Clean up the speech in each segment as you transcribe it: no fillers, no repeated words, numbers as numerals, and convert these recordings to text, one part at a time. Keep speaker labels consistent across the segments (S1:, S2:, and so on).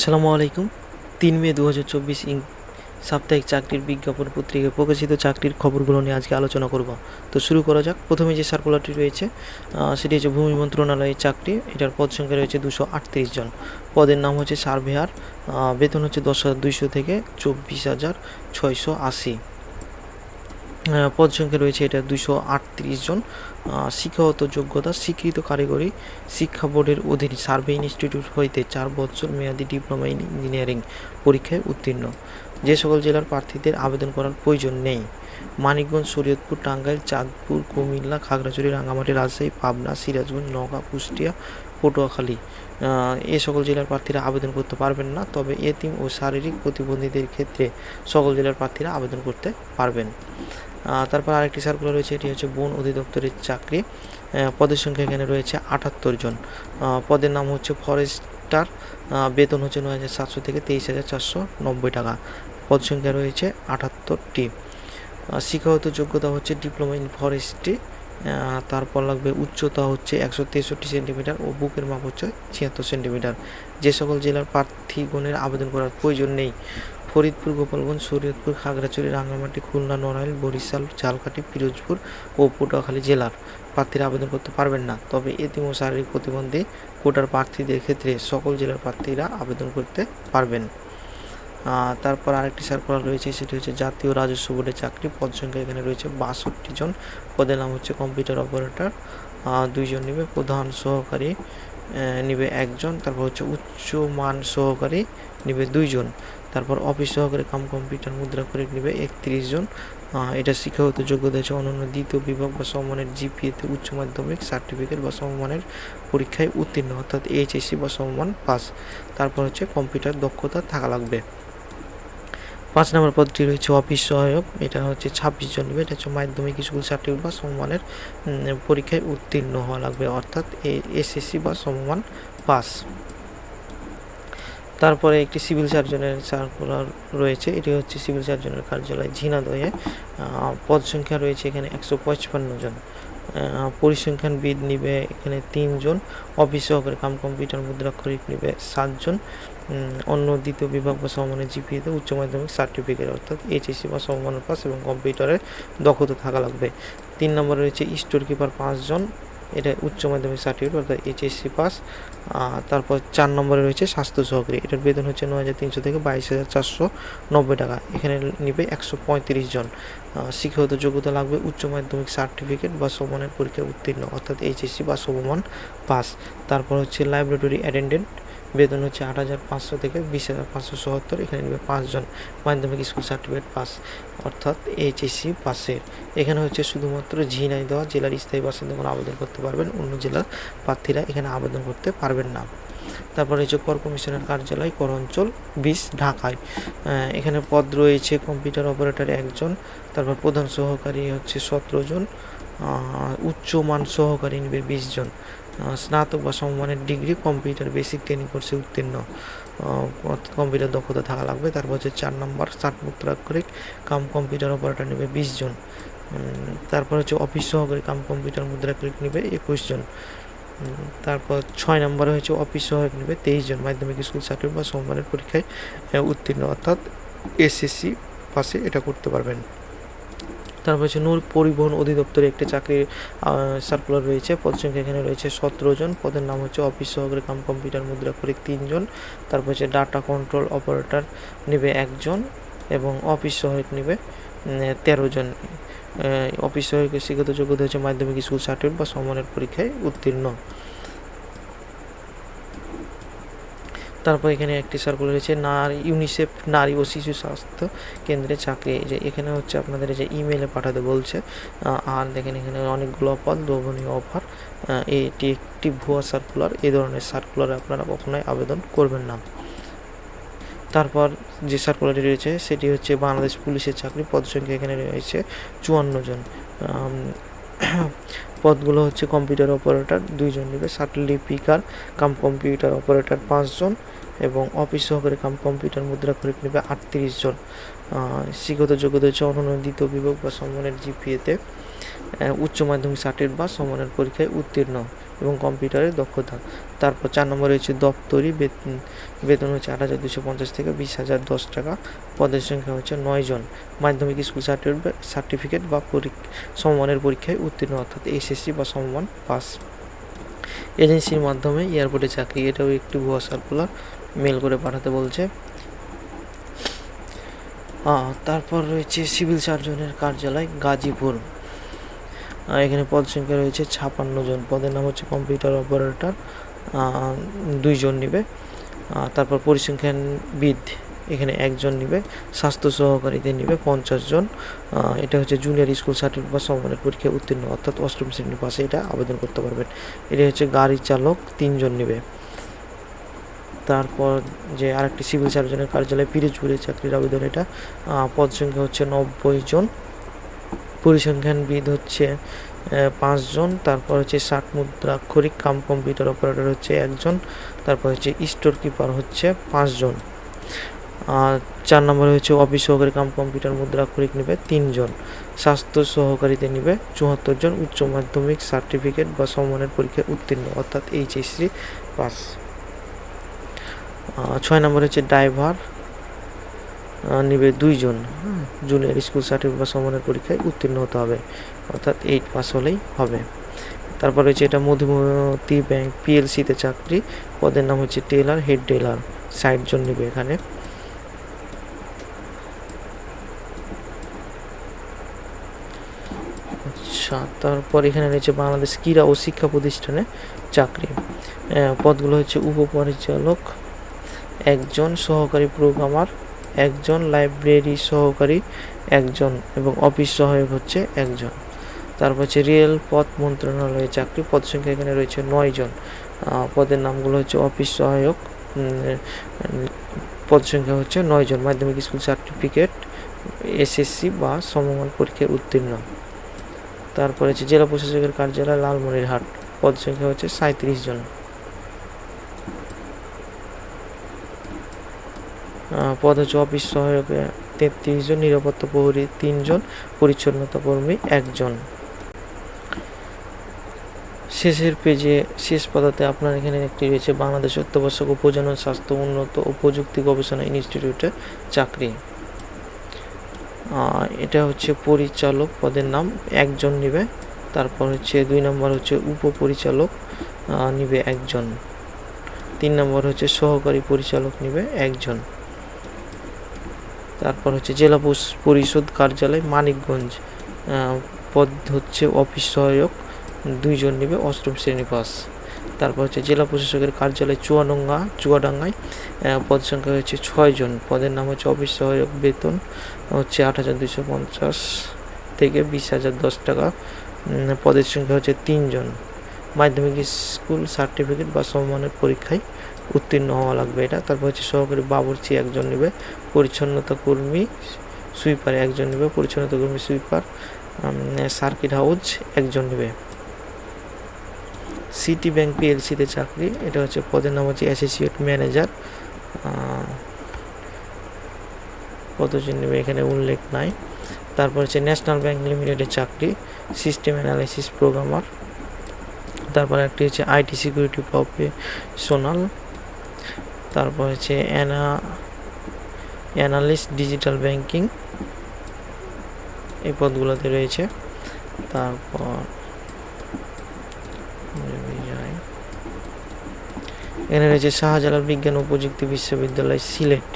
S1: আসসালামু আলাইকুম। ৩ মে ২০২৪ সাপ্তাহিক চাকরির বিজ্ঞাপন পত্রিকায় প্রকাশিত চাকরির খবরগুলো নিয়ে আজকে আলোচনা করব। তো শুরু করা যাক। প্রথমে যে সার্কুলারটি রয়েছে সেটি হচ্ছে ভূমি মন্ত্রণালয়ের চাকরি। এটার পদ সংখ্যা রয়েছে 238 জন। পদের নাম হচ্ছে সার্ভেয়ার। বেতন হচ্ছে ১০,২০০ থেকে ২৪,৬৮০। পদ সংখ্যা রয়েছে এটা 238 জন। শিক্ষাগত যোগ্যতা স্বীকৃত কারিগরি শিক্ষা বোর্ডের অধীন সার্ভে ইনস্টিটিউট হইতে 4 বছর মেয়াদী ডিপ্লোমা ইন ইঞ্জিনিয়ারিং পরীক্ষায় উত্তীর্ণ। যে সকল জেলার প্রার্থীদের আবেদন করার প্রয়োজন নেই: মানিকগঞ্জ, শরীয়তপুর, টাঙ্গাইল, চাঁদপুর, কুমিল্লা, খাগড়াছড়ি, রাঙ্গামাটি, রাজশাহী, পাবনা, সিরাজগঞ্জ, নওগাঁ, কুষ্টিয়া, পটুয়াখালী। এ সকল জেলার প্রার্থীরা আবেদন করতে পারবেন না, তবে এতিম ও শারীরিক প্রতিবন্ধীদের ক্ষেত্রে সকল জেলার প্রার্থীরা আবেদন করতে পারবেন। তারপর আরেকটি সার্কুলার রয়েছে, এটি হচ্ছে বন অধিদপ্তরের চাকরি। পদের সংখ্যা এখানে রয়েছে 78 জন। পদের নাম হচ্ছে ফরেস্টার। বেতন হচ্ছে ৯,৭০০ থেকে ২৩,৪৯০ টাকা। পদ সংখ্যা রয়েছে 78টি। শিক্ষাগত যোগ্যতা হচ্ছে ডিপ্লোমা ইন ফরেস্ট্রি। তারপর লাগবে উচ্চতা হচ্ছে ১৬৩ সেন্টিমিটার ও বুকের মাপ হচ্ছে ৭৬ সেন্টিমিটার। যে সকল জেলার প্রার্থীগণের আবেদন করার প্রয়োজন নেই: ফরিদপুর, গোপালগঞ্জ, শরীয়তপুর, খাগড়াছড়ি, রাঙ্গামাটি, খুলনা, নড়াইল, বরিশাল, ঝালকাঠি, পিরোজপুর ও পটুয়াখালী জেলার প্রার্থীরা আবেদন করতে পারবেন না, তবে এতিম ও শারীরিক প্রতিবন্ধী কোটার প্রার্থীদের ক্ষেত্রে সকল জেলার প্রার্থীরা আবেদন করতে পারবেন। তারপর আরেকটি সার্কুলার রয়েছে, সেটি হচ্ছে জাতীয় রাজস্ব বোর্ডের চাকরি। পদ সংখ্যা এখানে রয়েছে ৬২ জন। পদের নাম হচ্ছে কম্পিউটার অপারেটর। 2 জন নেবে। প্রধান সহকারী নেবে 1 জন। তারপর হচ্ছে উচ্চ মান সহকারী নেবে 2 জন। তারপর অফিস সহকারী কাম কম্পিউটার মুদ্রাক্ষরিক নেবে 31 জন। এটা শিক্ষাগত যোগ্যতা হচ্ছে অনন্য দ্বিতীয় বিভাগ বা সমমানের জিপিএতে উচ্চ মাধ্যমিক সার্টিফিকেট বা সমমানের পরীক্ষায় উত্তীর্ণ, অর্থাৎ এইচএসসি বা সমমান পাস। তারপর হচ্ছে কম্পিউটার দক্ষতা থাকা লাগবে। 5 নম্বর পদটি রয়েছে অফিস সহায়ক। এটা হচ্ছে 26 জন নেবে। এটা হচ্ছে মাধ্যমিক স্কুল সার্টিফিকেট বা সমমানের পরীক্ষায় উত্তীর্ণ হওয়া লাগবে, অর্থাৎ এসএসসি বা সমমান পাস। তারপরে একটি সিভিল সার্জনের সার্কুলার রয়েছে। এটি হচ্ছে সিভিল সার্জনের কার্যালয় ঝিনাইদহে। পদ সংখ্যা রয়েছে এখানে 155 জন। পরিসংখ্যানবিদ নিবে এখানে 3 জন। অফিস সহকারী কাম কম্পিউটার মুদ্রাক্ষরিক নিবে 7 জন। অন্য দ্বিতীয় বিভাগ বা সমমানের জিপিএতে উচ্চ মাধ্যমিক সার্টিফিকেট, অর্থাৎ এইচএসসি বা সমমানের পাস এবং কম্পিউটারের দক্ষতা থাকা লাগবে। 3 নম্বরে রয়েছে স্টোর কিপার 5 জন। এটা উচ্চ মাধ্যমিক সার্টিফিকেট, অর্থাৎ এইচএসসি পাস। তারপর 4 নম্বরে রয়েছে স্বাস্থ্য সহকারী। এটার বেতন হচ্ছে 9,300 থেকে 22,490 টাকা। এখানে নিবে 135 জন। শিক্ষাগত যোগ্যতা লাগবে উচ্চ মাধ্যমিক সার্টিফিকেট বা সমমানের পরীক্ষায় উত্তীর্ণ, অর্থাৎ এইচএসসি বা সমমান পাস। তারপর হচ্ছে ল্যাবরেটরি অ্যাটেন্ডেন্ট। বেতন হচ্ছে 8,500 থেকে 20,570। এখানে নেবে 5 জন। মাধ্যমিক স্কুল সার্টিফিকেট পাস, অর্থাৎ এইচএসসি পাসের। এখানে হচ্ছে শুধুমাত্র ঝিনাইদহ জেলার স্থায়ী বাসিন্দাগণ আবেদন করতে পারবেন, অন্য জেলার প্রার্থীরা এখানে আবেদন করতে পারবেন না। তারপরে হচ্ছে কর কমিশনের কার্যালয় কর অঞ্চল 20 ঢাকায়। এখানে পদ রয়েছে কম্পিউটার অপারেটর 1 জন। তারপর প্রধান সহকারী হচ্ছে 17 জন। উচ্চ মান সহকারী নেবে 20 জন। স্নাতক বা সমমানের ডিগ্রি কম্পিউটার বেসিক ট্রেনিং কোর্সে উত্তীর্ণ, কম্পিউটার দক্ষতা থাকা লাগবে। তারপর হচ্ছে 4 নম্বর ষাট মুদ্রাক্ষরিক কাম কম্পিউটার অপারেটর নেবে 20 জন। তারপর হচ্ছে অফিস সহকারী কাম কম্পিউটার মুদ্রাক্ষরিক নেবে 21 জন। তারপর 6 নম্বরে হচ্ছে অফিস সহায়ক নেবে 23 জন। মাধ্যমিক স্কুল সার্টিফিকেট বা সমমানের পরীক্ষায় উত্তীর্ণ, অর্থাৎ এসএসসি পাশে এটা করতে পারবেন। তারপর হচ্ছে নৌ পরিবহন অধিদপ্তরে একটি চাকরির সার্কুলার রয়েছে। পদ সংখ্যা এখানে রয়েছে 17 জন। পদের নাম হচ্ছে অফিস সহকারী কাম কম্পিউটার মুদ্রাক্ষরিক 3 জন। তারপর হচ্ছে ডাটা কন্ট্রোল অপারেটর নেবে 1 জন এবং অফিস সহায়ক নেবে 13 জন। অফিস সহায়কের শিক্ষাগত যোগ্যতা হচ্ছে মাধ্যমিক স্কুল সার্টিফিকেট বা সমমানের পরীক্ষায় উত্তীর্ণ। তারপর এখানে একটি সার্কুলার রয়েছে ইউনিসেফ নারী ও শিশু স্বাস্থ্য কেন্দ্রে চাকরি। যে এখানে হচ্ছে আপনাদের যে ইমেলে পাঠাতে বলছে। আর দেখেন এখানে অনেকগুলো পদ, লোভনীয় অফার। এটি একটি ভুয়া সার্কুলার। এই ধরনের সার্কুলারে আপনারা কখনোই আবেদন করবেন না। তারপর যে সার্কুলারটি রয়েছে সেটি হচ্ছে বাংলাদেশ পুলিশের চাকরি। পদ সংখ্যা এখানে রয়েছে 54 জন। পদগুলো হচ্ছে কম্পিউটার অপারেটর 2 জন নেবে, সার্টিফিকার কাম কম্পিউটার অপারেটর 5 জন এবং অফিস সহকারী কাম কম্পিউটার মুদ্রাক্ষরিক নেবে 38 জন। শিক্ষাগত যোগ্যতা হচ্ছে অনন্য দ্বিতীয় বিভাগ বা সমমানের জিপিএতে উচ্চ মাধ্যমিক সার্টিফিকেট বা সমমানের পরীক্ষায় উত্তীর্ণ এবং কম্পিউটারের দক্ষতা। তারপর 4 নম্বরে রয়েছে দপ্তরি বেতন হচ্ছে 8,250 থেকে 20,010 টাকা। পদের সংখ্যা হচ্ছে 9 জন। মাধ্যমিক স্কুল সার্টিফিকেট বা সমমানের পরীক্ষায় উত্তীর্ণ, অর্থাৎ এসএসসি বা সমমান পাস। এজেন্সির মাধ্যমে এয়ারপোর্টে চাকরি, এটাও একটি ভুয়া সার্কুলার, মেল করে পাঠাতে বলছে। তারপর রয়েছে সিভিল সার্জনের কার্যালয় গাজীপুর। এখানে পদ সংখ্যা রয়েছে 56 জন। পদের নাম হচ্ছে কম্পিউটার অপারেটর, 2 জন নিবে। তারপর পরিসংখ্যানবিদ, এখানে 1 জন নিবে। স্বাস্থ্য সহকারীদের নিবে 50 জন। এটা হচ্ছে জুনিয়র স্কুল সার্টিফিকেট বা সমমানের পরীক্ষায় উত্তীর্ণ, অর্থাৎ 8ম শ্রেণীর পাশে এটা আবেদন করতে পারবেন। এটা হচ্ছে গাড়ি চালক, 3 জন নিবে। তারপর যে আরেকটি সিভিল সার্জনের কার্যালয় পিরোজপুরে চাকরির আবেদন, এটা পদ সংখ্যা হচ্ছে 90 জন। পরিসংখ্যানবিদ হচ্ছে 5 জন। তারপর হচ্ছে 60 মুদ্রাক্ষরিক কাম কম্পিউটার অপারেটর হচ্ছে 1 জন। তারপর হচ্ছে স্টোর কিপার হচ্ছে 5 জন। 4 নম্বরে হচ্ছে অফিস সহকারী কাম কম্পিউটার মুদ্রাক্ষরিক নেবে 3 জন। স্বাস্থ্য সহকারীতে নেবে 74 জন। উচ্চ মাধ্যমিক সার্টিফিকেট বা সমমানের পরীক্ষায় উত্তীর্ণ, অর্থাৎ এইচএসসি পাস। 6 নম্বরে হচ্ছে ড্রাইভার, নিবে 2 জন। জুনিয়র স্কুল সার্টিফিকেট বা সমমানের পরীক্ষায় উত্তীর্ণ হতে হবে, অর্থাৎ 8 পাস হলেই হবে। তারপর হচ্ছে এটা মধুমতি ব্যাংক পিএলসিতে চাকরি। পদের নাম হচ্ছে টেলার, হেড টেলার, 60 জন নিবে এখানে। আচ্ছা, তারপর এখানে রয়েছে বাংলাদেশ ক্রীড়া ও শিক্ষা প্রতিষ্ঠানে চাকরি। পদগুলো হচ্ছে উপপরিচালক 1 জন, সহকারী প্রোগ্রামার 1 জন, লাইব্রেরি সহকারী 1 জন এবং অফিস সহায়ক হচ্ছে 1 জন। তারপর হচ্ছে রেল পথ মন্ত্রণালয়ে চাকরি। পদ সংখ্যা এখানে রয়েছে 9 জন। পদের নামগুলো হচ্ছে অফিস সহায়ক, পদ সংখ্যা হচ্ছে 9 জন। মাধ্যমিক স্কুল সার্টিফিকেট, এসএসসি বা সমমান পরীক্ষায় উত্তীর্ণ। তারপরে হচ্ছে জেলা প্রশাসকের কার্যালয় লালমনিরহাট। পদ সংখ্যা হচ্ছে 37 জন। পদ হচ্ছে অফিস সহায়ক 33 জন, নিরাপত্তা প্রহরী 3 জন, পরিচ্ছন্নতা কর্মী 1 জন। শেষের পেজে শেষ পাতাতে আপনার এখানে একটি রয়েছে বাংলাদেশ অত্যাবশ্যক ও প্রজনন স্বাস্থ্য উন্নত ও প্রযুক্তি গবেষণা ইনস্টিটিউটে চাকরি। এটা হচ্ছে পরিচালক, পদের নাম 1 জন নিবে। তারপর হচ্ছে 2 নম্বর হচ্ছে উপপরিচালক, নিবে 1 জন। 3 নম্বর হচ্ছে সহকারী পরিচালক, নিবে 1 জন। তারপর হচ্ছে জেলা পরিষদ কার্যালয় মানিকগঞ্জ, পদ হচ্ছে অফিস সহায়ক, 2 জন নিবে, 8ম শ্রেণী পাস। তারপর হচ্ছে জেলা প্রশাসকের কার্যালয় চুয়াডাঙ্গায়, পদ সংখ্যা হচ্ছে 6 জন। পদের নাম হচ্ছে অফিস সহায়ক, বেতন হচ্ছে 8,250 থেকে 20,010 টাকা। পদের সংখ্যা হচ্ছে 3 জন। মাধ্যমিক স্কুল সার্টিফিকেট বা সমমানের পরীক্ষায় উত্তীর্ণ হওয়া লাগবে এটা। তারপর হচ্ছে সহকারী বাবুর্চি 1 জন নেবে। পরিচ্ছন্নতা কর্মী সুইপার 1 জন নেবে। পরিচ্ছন্নতা কর্মী সুইপার সার্কিট হাউস 1 জন নেবে। সিটি ব্যাংক পিএলসিতে চাকরি। এটা হচ্ছে পদের নাম হচ্ছে অ্যাসোসিয়েট ম্যানেজার, কতজন নেবে এখানে উল্লেখ নাই। তারপর হচ্ছে ন্যাশনাল ব্যাংক লিমিটেডের চাকরি, সিস্টেম অ্যানালাইসিস প্রোগ্রামার। তারপর একটি হচ্ছে আইটি সিকিউরিটি প্রফেশনাল। তারপর হচ্ছে অ্যানালিস্ট ডিজিটাল ব্যাংকিং, এই পদগুলোতে রয়েছে। তারপর এখানে রয়েছে শাহজালাল বিজ্ঞান ও প্রযুক্তি বিশ্ববিদ্যালয় সিলেট,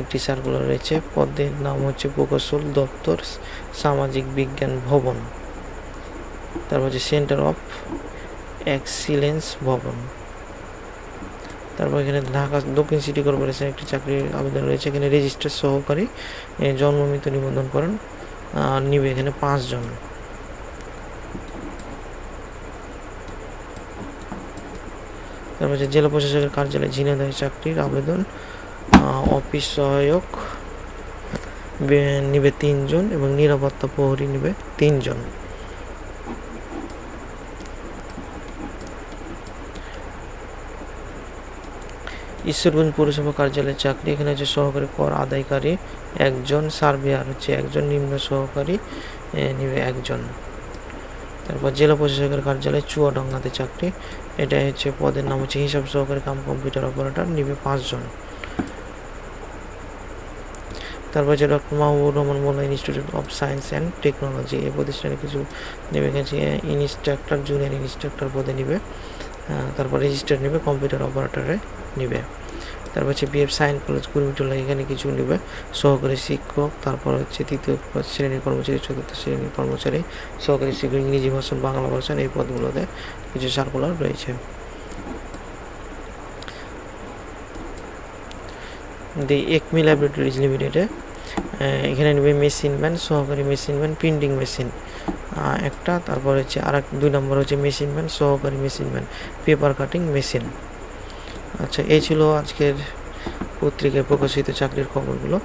S1: একটি সার্কুলার রয়েছে। পদের নাম হচ্ছে প্রকৌশল দপ্তর, সামাজিক বিজ্ঞান ভবন। তারপর হচ্ছে সেন্টার অফ এক্সিলেন্স ভবন। তারপর এখানে ঢাকা দক্ষিণ সিটি কর্পোরেশন একটি চাকরির আবেদন রয়েছে। এখানে রেজিস্ট্রার সহকারী, জন্ম মৃত্যু নিবন্ধন করেন, নিবে এখানে 5 জন। তারপর হচ্ছে জেলা প্রশাসকের কার্যালয় ঝিনাইদহ চাকরির আবেদন, অফিস সহায়ক নিবে 3 জন এবং নিরাপত্তা প্রহরী নিবে 3 জন। ঈশ্বরগঞ্জ পৌরসভা কার্যালয়ের চাকরি। এখানে হচ্ছে সহকারী কর আদায়কারী 1 জন, সার্ভেয়ার হচ্ছে 1 জন, নিম্ন সহকারী নিবে 1 জন। তারপর জেলা প্রশাসকের কার্যালয় চুয়াডাঙ্গাতে চাকরি, এটা হচ্ছে পদের নাম হচ্ছে হিসাব সহকারী কাম কম্পিউটার অপারেটর, নিবে 5 জন। তারপর যে doctor Mahbubur Rahman Molla institute of science and technology, এই প্রতিষ্ঠানে কিছু নেবে গেছে ইনস্ট্রাক্টর, জুনিয়র ইনস্ট্রাক্টর পদে নিবে। তারপর রেজিস্টার নেবে, কম্পিউটার অপারেটরে নিবে। তারপর হচ্ছে বিএফ সায়েন্স কলেজ কুর্মিটোলা, এখানে কিছু নেবে সহকারী শিক্ষক। তারপর হচ্ছে 3য় শ্রেণীর কর্মচারী, 4র্থ শ্রেণীর কর্মচারী, সহকারী শিক্ষক ইংরেজি ভাষণ, বাংলা ভাষণ, এই পদগুলোতে কিছু সার্কুলার রয়েছে। দি একমি ল্যাবরেটরিজ লিমিটেডে এখানে নেবে মেশিন ম্যান, সহকারী মেশিন ম্যান, প্রিন্টিং মেশিন একটা। তারপর হচ্ছে আর 2 নম্বর হচ্ছে মেশিন ম্যান, সহকারী machine man, paper cutting machine. আচ্ছা, এই ছিল আজকের পত্রিকায় প্রকাশিত চাকরির খবরগুলো।